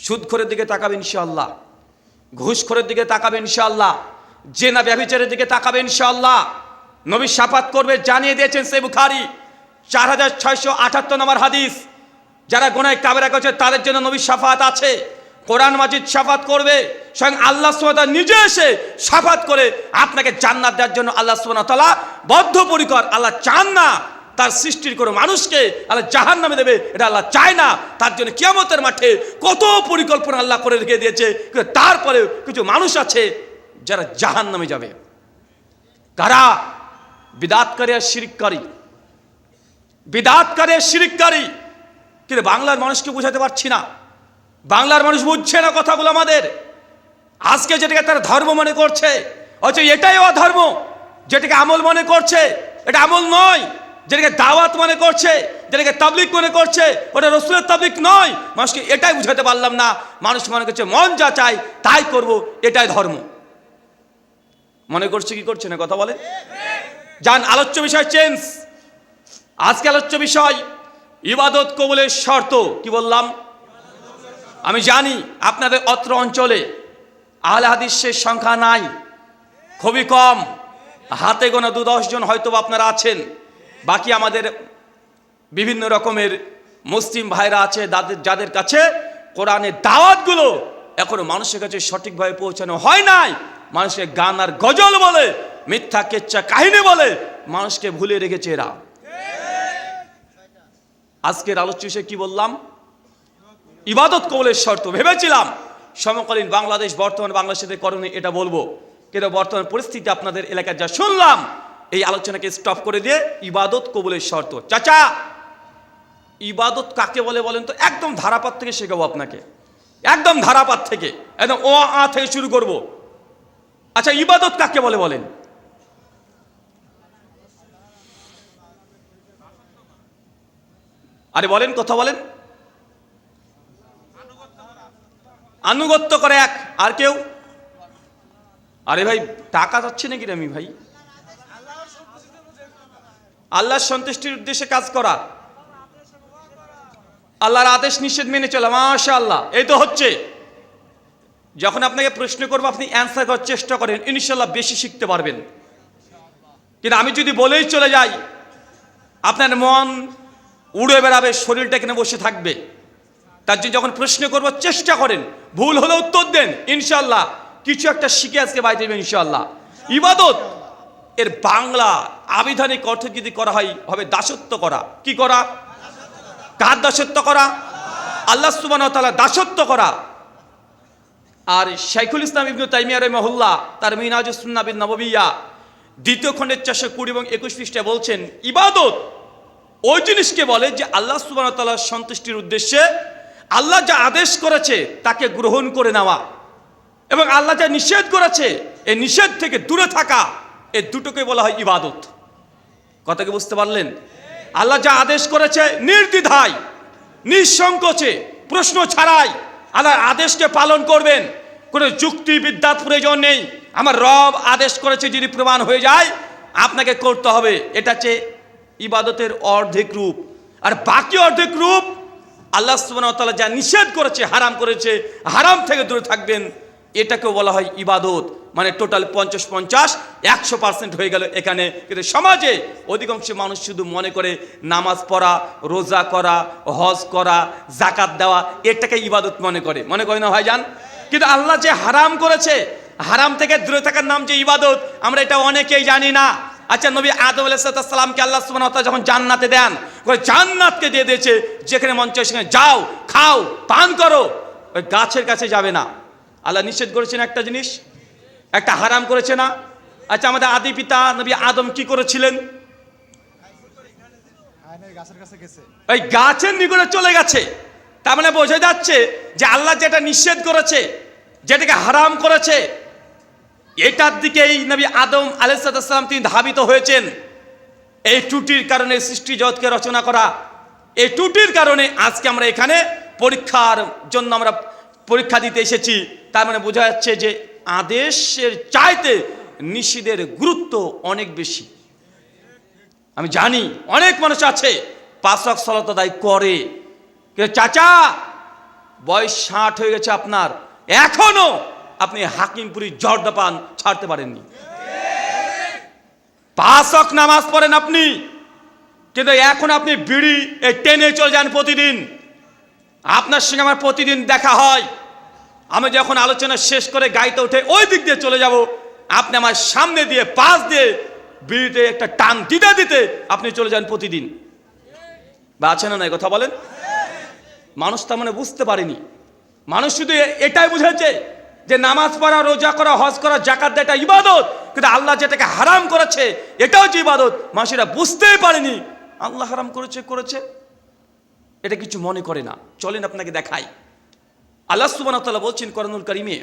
সুদখোরের দিকে তাকাবে ইনশাআল্লাহ, ঘুষখোরের দিকে তাকাবে ইনশাআল্লাহ, জেনা ব্যভিচারের দিকে তাকাবে ইনশাআল্লাহ। নবী শাফাত করবে, জানিয়ে দিয়েছেন সহিহ বুখারী 4678 নম্বর হাদিস। যারা গুনাহ কাবেরা করেছে তাদের জন্য নবী শাফাত আছে। কোরআন মাজিদ শাফাত করবে, স্বয়ং আল্লাহ সুবহানাহু ওয়া তাআলা নিজে এসে শাফাত করে আপনাকে জান্নাত দেওয়ার জন্য আল্লাহ সুবহানাহু ওয়া তাআলা বদ্ধপরিকর। আল্লাহ চান না তার সৃষ্টির কোনো মানুষকে আল্লাহ জাহান্নামে দেবে, এটা আল্লাহ চায় না। তার জন্য কিয়ামতের মাঠে কত পরিকল্পনা আল্লাহ করে রেখে দিয়েছে, কিন্তু তারপরে কিছু মানুষ আছে যারা জাহান্নামে যাবে। কারা? বিদআতকারী আর শিরককারী, বিদআতকারী আর শিরককারী। কিন্তু বাংলার মানুষকে বোঝাতে পারছি না, বাংলার মানুষ বুঝছে না কথাগুলো আমাদের। আজকে যেটাকে তারা ধর্ম মনে করছে, অথচ এটাই অধর্ম। যেটাকে আমল মনে করছে এটা আমল নয়। যেটাকে দাওয়াত মনে করছে, যেটাকে তাবলিগ মনে করছে, ওটা রাসূলের তাবলিগ নয়। মানুষকে এটাই বুঝাতে পারলাম না। মানুষ মনে করছে মন যা চায় তাই করব, এটাই ধর্ম মনে করছে। কি করছে না কথা বলে? যান, আলোচ্য বিষয় চেঞ্জ। আজকে আলোচ্য বিষয় ইবাদত কবুলের শর্ত। কি বললাম? আমি জানি আপনাদের অত্র অঞ্চলে আহলে হাদিসের সংখ্যা নাই, খুবই কম, হাতে গোনা 2-10 জন হয়তো আপনারা আছেন। বাকি আমাদের বিভিন্ন রকমের মুসলিম ভাইরা আছে যাদের কাছে কোরআনের দাওয়াতগুলো এখনো মানুষের কাছে সঠিকভাবে পৌঁছানো হয় নাই। মানুষকে গান আর গজল বলে, মিথ্যা কেচ্চা কাহিনী বলে মানুষকে ভুলে রেখেছে এরা। আজকের আলোচ্য বিষয় কি বললাম? ইবাদত কবুলের শর্ত। ভেবেছিলাম সমকালীন বাংলাদেশ, বর্তমান বাংলাদেশের করণে এটা বলবো, কিন্তু বর্তমান পরিস্থিতি আপনাদের এলাকায় যা শুনলাম, এই আলোচনাকে স্টপ করে দিয়ে ইবাদত কবুলের শর্ত। চাচা, ইবাদত কাকে বলে বলেন তো? একদম ধারাপাত থেকে শেখাবো আপনাকে, একদম ধারাপাত থেকে, একদম ও আ থেকে শুরু করব। আচ্ছা, ইবাদত কাকে বলে বলেন? আরে বলেন, কথা বলেন। আনুগত্য করে এক, আর কেউ? আরে ভাই, টাকা যাচ্ছে নাকি রে? আমি ভাই, আল্লাহর সন্তুষ্টির উদ্দেশ্যে কাজ করা, আল্লাহর আদেশ নিষেধ মেনে চলা। মাশাআল্লাহ, এই তো হচ্ছে। যখন আপনাকে প্রশ্ন করবো আপনি অ্যান্সার করার চেষ্টা করেন, ইনশাআল্লাহ বেশি শিখতে পারবেন। কিন্তু আমি যদি বলেই চলে যাই, আপনার মন উড়ে বেড়াবে, শরীরটা এখানে বসে থাকবে। তার জন্য যখন প্রশ্ন করবো চেষ্টা করেন, ভুল হলে উত্তর দেন, ইনশাআল্লাহ কিছু একটা শিখে আজকে বাইরে দেবেন ইনশাআল্লাহ। ইবাদত এর বাংলা আবিধানিক অর্থ যদি করা হয়, হবে দাসত্ব করা। কি করা? কার দাসত্ব করা? আল্লাহ সুবহানাহু ওয়া তাআলার দাসত্ব করা। আর শাইখুল ইসলাম ইবনে তাইমিয়া রাহিমাহুল্লাহ তার মিনহাজুস সুন্নাহ বিন নববিয়্যা 2য় খণ্ডের 420 এবং 21 পৃষ্ঠায় বলছেন, ইবাদত ওই জিনিসকে বলে যে আল্লাহ সুবহানাহু ওয়া তাআলার সন্তুষ্টির উদ্দেশ্যে আল্লাহ যা আদেশ করেছে তাকে গ্রহণ করে নেওয়া, এবং আল্লাহ যা নিষেধ করেছে এই নিষেধ থেকে দূরে থাকা, এই দুটোকে বলা হয় ইবাদত। কথা কি বুঝতে পারলেন? আল্লাহ যা আদেশ করেছে নির্দ্বিধায়, নিঃসংকোচে, প্রশ্ন ছাড়াই আল্লাহর আদেশকে পালন করবেন। কোনো যুক্তিবিদ্যার প্রয়োজন নেই। আমার রব আদেশ করেছে যদি প্রমাণ হয়ে যায় আপনাকে করতে হবে। এটা হচ্ছে ইবাদতের অর্ধেক রূপ। আর বাকি অর্ধেক রূপ আল্লাহ সুবহানাহু ওয়া তাআলা যা নিষেধ করেছে, হারাম করেছে, হারাম থেকে দূরে থাকবেন, এটাকেও বলা হয় ইবাদত। মানে টোটাল 50-50 100% হয়ে গেল এখানে। কিন্তু সমাজে অধিকাংশ মানুষ শুধু মনে করে নামাজ পড়া, রোজা করা, হজ করা, যাকাত দেওয়া, এটাকে ইবাদত মনে করে না ভাইজান? কিন্তু আল্লাহ যে হারাম করেছে, হারাম থেকে দূরে থাকার নাম যে ইবাদত, আমরা এটা অনেকেই জানি না। আচ্ছা, নবী আদম আলাইহিস সালামকে আল্লাহ সুবহানাহু ওয়া তাআলা যখন জান্নাতে দেন, জান্নাতকে দিয়ে দিয়েছে, যেখানে মন চায় সেখানে যাও, খাও, পান করো, ওই গাছের কাছে যাবে না। আল্লাহ নিষেধ করেছেন একটা জিনিস, একটা হারাম করেছে না? আচ্ছা, আমাদের আদি পিতা নবী আদম কি করেছিলেন? ওই গাছের নিকটে চলে গেছে। তার মানে বোঝা যাচ্ছে যে আল্লাহ যেটা নিষেধ করেছে, যেটাকে হারাম করেছে, এটার দিকেই নবী আদম আলাইহিস সালাম তিনি ধাবিত হয়েছেন। এই ত্রুটির কারণে সৃষ্টি জগৎকে রচনা করা, এই ত্রুটির কারণে আজকে আমরা এখানে পরীক্ষার জন্য আমরা পরীক্ষা দিতে এসেছি। তার মানে বোঝা যাচ্ছে যে আদেশের চাইতে নিষেধের গুরুত্ব অনেক বেশি। আমি জানি অনেক মানুষ আছে 5 ওয়াক্ত সালাত আদায় করে, কিন্তু চাচা বয়স 60 হয়ে গেছে আপনার, এখনো আপনি হাকিমপুরি জর্দা পান ছাড়তে পারেননি। 5 ওয়াক্ত নামাজ পড়েন আপনি, কিন্তু এখন আপনি বিড়ি টেনে চলে যান প্রতিদিন। আপনার সঙ্গে আমার প্রতিদিন দেখা হয়, আমি যখন আলোচনা শেষ করে গাড়িতে উঠে ওই দিক দিয়ে চলে যাব, আপনি আমার সামনে দিয়ে পাশ দিয়ে বিড়িতে একটা টান দিতে দিতে আপনি চলে যান প্রতিদিন। বা আছে না, কথা বলেন? মানুষ তার মানে বুঝতে পারেনি, মানুষ শুধু এটাই বুঝেছে যে নামাজ পড়া, রোজা করা, হজ করা, জাকাত দেওয়া এটা ইবাদত, কিন্তু আল্লাহ যেটাকে হারাম করেছে এটাও যে ইবাদত, মানুষ এটা বুঝতেই পারেনি। আল্লাহ হারাম করেছে এটা কিছু মনে করে না। চলেন আপনাকে দেখাই। আল্লাহ সুবহানাহু ওয়া তাআলা বলছেন কোরআনুল কারীমে,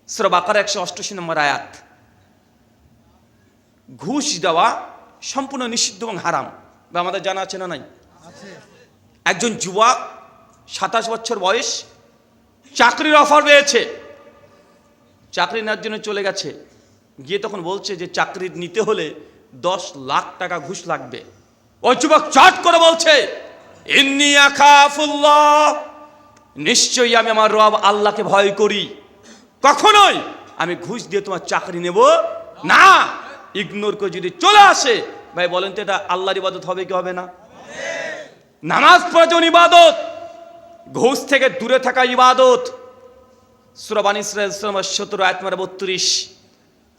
সূরা বাকারা 188 নম্বর আয়াত, ঘুষ দেওয়া সম্পূর্ণ নিষিদ্ধ এবং হারাম। বা আমাদের জানা আছে না নাই? একজন যুবক 27 বছর বয়স, চাকরির অফার পেয়েছে, চাকরি নেওয়ার জন্য চলে গেছে, গিয়ে তখন বলছে যে চাকরি নিতে হলে 10 লাখ টাকা ঘুষ লাগবে। ওই যুবক চট করে বলছে, ইন্নী আখাফুল্লাহ, নিশ্চয়ই আমি আমার রব আল্লাহকে ভয় করি, কখনোই আমি ঘুষ দিয়ে তোমার চাকরি নেব না। ইগনোর করে যদি চলে আসে, ভাই বলেন তো এটা আল্লাহর ইবাদত হবে কি হবে না? নামাজ পড়া যেমন ইবাদত, ঘুষ থেকে দূরে থাকা ইবাদত। সূরা বানী ইসরাঈল 17 আয়াত নম্বর 32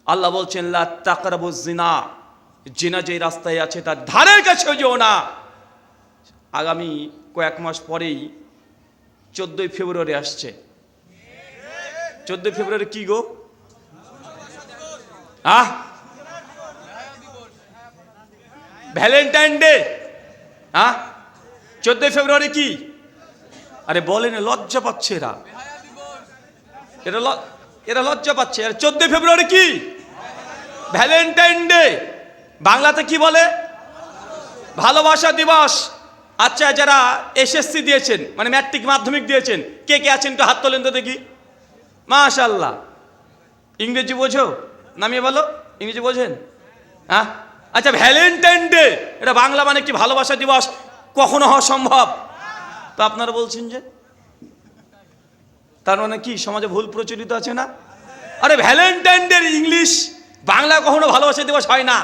আল্লাহ বলছেন, লা তাকরাবুজ জিনা, জিনা যে রাস্তায় আছে তার ধারের কাছেও যেও না। আগামী কয়েক মাস পরেই 14 ফেব্রুয়ারি আসছে। 14 ফেব্রুয়ারি কি গো? Valentine day. 14 ফেব্রুয়ারি কি? আরে বলেন, লজ্জা পাচ্ছে এরা লজ্জা পাচ্ছে। আর 14 ফেব্রুয়ারি কি? Valentine day. বাংলাতে কি বলে? ভালোবাসা দিবস। আচ্ছা, যারা এসএসসি দিয়েছেন, মানে ম্যাট্রিক মাধ্যমিক দিয়েছেন, কে কে আছেন একটু হাত তোলেন তো দেখি। মাশাআল্লাহ। ইংরেজি বোঝো? নামিয়ে বলো, ইংরেজি বোঝেন? আচ্ছা, ভ্যালেন্টাইন ডে এটা বাংলা মানে কি? ভালোবাসা দিবস কখনো হওয়া সম্ভব? তো আপনারা বলছেন যে, তার মানে কি সমাজে ভুল প্রচলিত আছে না? আরে ভ্যালেন্টাইন ডে ইংলিশ, বাংলা কখনো ভালোবাসা দিবস হয় না।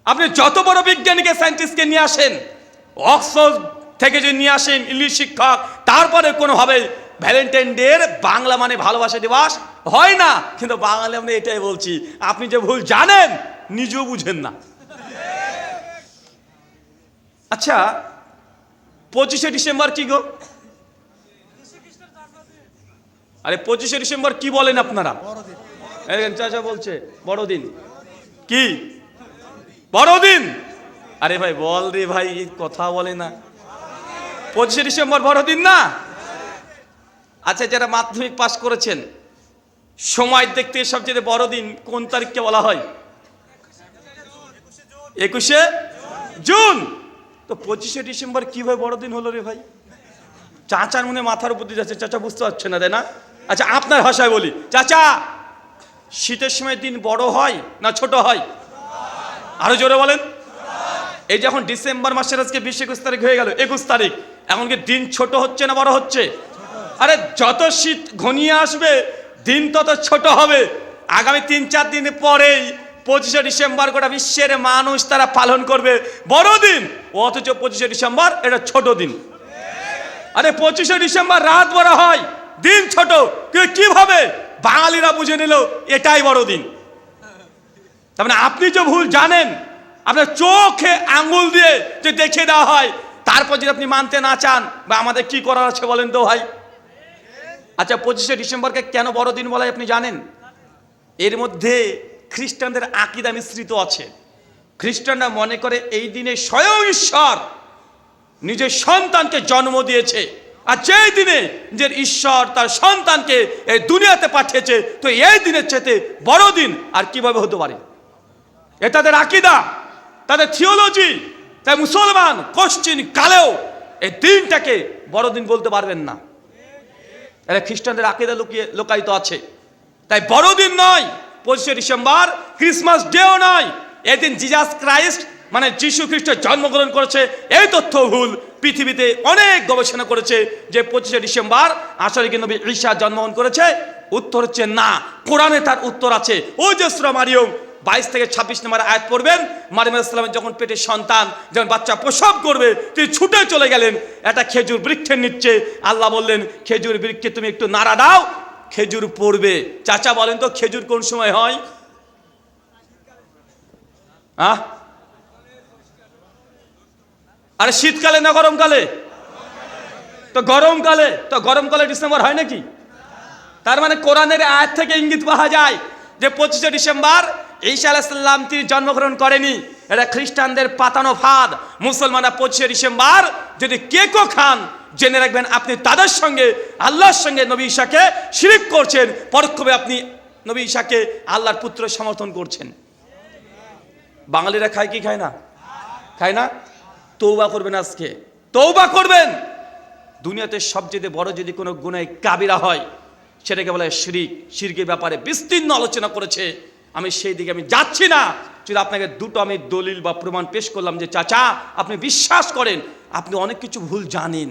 আপনি যত বড় বিজ্ঞানীকে, সায়েন্টিস্টকে নিয়ে আসেন, অক্সফোর্ড থেকে যদি নিয়ে আসেন ইংলিশ শিক্ষক, তারপরে কোনোভাবে ভ্যালেন্টাইন ডে এর বাংলা মানে ভালোবাসা দিবস হয় না। কিন্তু বাঙালি আমরা এটাই বলছি, আপনি যে ভুল জানেন নিজেও বুঝেন না। আচ্ছা, 25শে ডিসেম্বর কি গো? আরে 25শে ডিসেম্বর কি বলেন আপনারা? চাচা বলছে বড়দিন। কি বড়দিন? আরে ভাই বল রে ভাই, কথা বলে না। 25শে ডিসেম্বর বড়দিন না? আচ্ছা, যারা মাধ্যমিক পাস করেছেন, সময় দেখতে সবচেয়ে বড়দিন কোন তারিখকে বলা হয়? 21শে জুন। তো 25শে ডিসেম্বর কিভাবে বড়দিন হলো রে ভাই? চাচার মনে মাথার উপর দিয়ে যাচ্ছে, চাচা বুঝতে পারছে না, তাই না? আচ্ছা, আপনার ভাষায় বলি, চাচা শীতের সময় দিন বড় হয় না ছোট হয়? আরো জোরে বলেন। এই যখন ডিসেম্বর মাসের আজকে 20-21 তারিখ হয়ে গেল, 21 তারিখ, এখন কি দিন ছোট হচ্ছে না বড় হচ্ছে? আরে যত শীত ঘনিয়ে আসবে দিন তত ছোট হবে। আগামী 3-4 দিন পরেই 25শে ডিসেম্বর গোটা বিশ্বের মানুষ তারা পালন করবে বড়দিন, অথচ 25শে ডিসেম্বর এটা ছোট দিন। আরে 25শে ডিসেম্বর রাত বড় হয়, দিন ছোট, কিভাবে বাঙালিরা বুঝে নিল এটাই বড়দিন? তার মানে আপনি যে ভুল জানেন, আপনার চোখে আঙ্গুল দিয়ে যে দেখিয়ে দেওয়া হয়, তারপর যদি আপনি মানতে না চান, বা আমাদের কি করার আছে বলেন তো ভাই? আচ্ছা, 25শে ডিসেম্বরকে কেন বড়দিন বলা হয় আপনি জানেন? এর মধ্যে খ্রিস্টানদের আকীদা মিশ্রিত আছে। খ্রিস্টানরা মনে করে এই দিনে স্বয়ং ঈশ্বর নিজের সন্তানকে জন্ম দিয়েছে, আর যেই দিনে নিজের ঈশ্বর তার সন্তানকে এই দুনিয়াতে পাঠিয়েছে, তো এই দিনের চেয়ে বড় দিন আর কিভাবে হতে পারে? এটা তাদের আকীদা, তাদের থিওলজি। তাই মুসলমান কোশ্চিন কালেও এই দিনটাকে বড়দিন বলতে পারবেন না। এটা খ্রিস্টানদের আকীদা লুকায়িত আছে। তাই বড়দিন নয় 25শে ডিসেম্বর, ক্রিসমাস ডেও নয়। এদিন জিজাস ক্রাইস্ট মানে যীশু খ্রিস্ট জন্মগ্রহণ করেছে, এই তথ্য ভুল। পৃথিবীতে অনেক গবেষণা করেছে যে 25শে ডিসেম্বর আসলে কি নবী ঈসা জন্মগ্রহণ করেছে। উত্তর হচ্ছে না, কোরআনে তার উত্তর আছে। ওই যে সূরা মারিয়ম 22 থেকে 26 নম্বর আয়াত পড়বেন। মারিয়ম আলাইহিস সালামের যখন পেটে সন্তান, যখন বাচ্চা প্রসব করবে, তিনি ছুটে চলে গেলেন একটা খেজুর বৃক্ষের নিচে। আল্লাহ বললেন, খেজুর বৃক্ষে তুমি একটু নাড়া দাও, খেজুর পড়বে। চাচা বলেন তো, খেজুর কোন সময় হয়? আরে শীতকালে না গরমকালে? তো গরমকালে ডিসেম্বর হয় নাকি? তার মানে কোরআনের আয়াত থেকে ইঙ্গিত পাওয়া যায় যে 25শে ডিসেম্বর ঈসা আলাইহিস সালাম তিনি জন্মগ্রহণ করেনি। এটা খ্রিস্টানদের পাতানো ফাঁদ। মুসলমানরা 25শে ডিসেম্বর যদি কেকও খান, জেনে রাখবেন আপনি তাদের সঙ্গে, আল্লাহর সঙ্গে নবী ঈসাকে শিরক করছেন। পরোক্ষভাবে আপনি নবী ঈসাকে আল্লাহর পুত্র সমর্থন করছেন। বাঙালিরা খায় কি খায় না? খায় না? তওবা করবেন, আজকে তওবা করবেন। দুনিয়াতে সবচেয়ে বড় যদি কোনো গুনাহ কাবিরা হয়, সেটাকে বলে শিরক। শিরকের ব্যাপারে বিস্তীর্ণ আলোচনা করেছে, আমি সেই দিকে আমি যাচ্ছি না। যদি আপনাকে দুটো আমি দলিল বা প্রমাণ পেশ করলাম যে চাচা আপনি বিশ্বাস করেন, আপনি অনেক কিছু ভুল জানেন,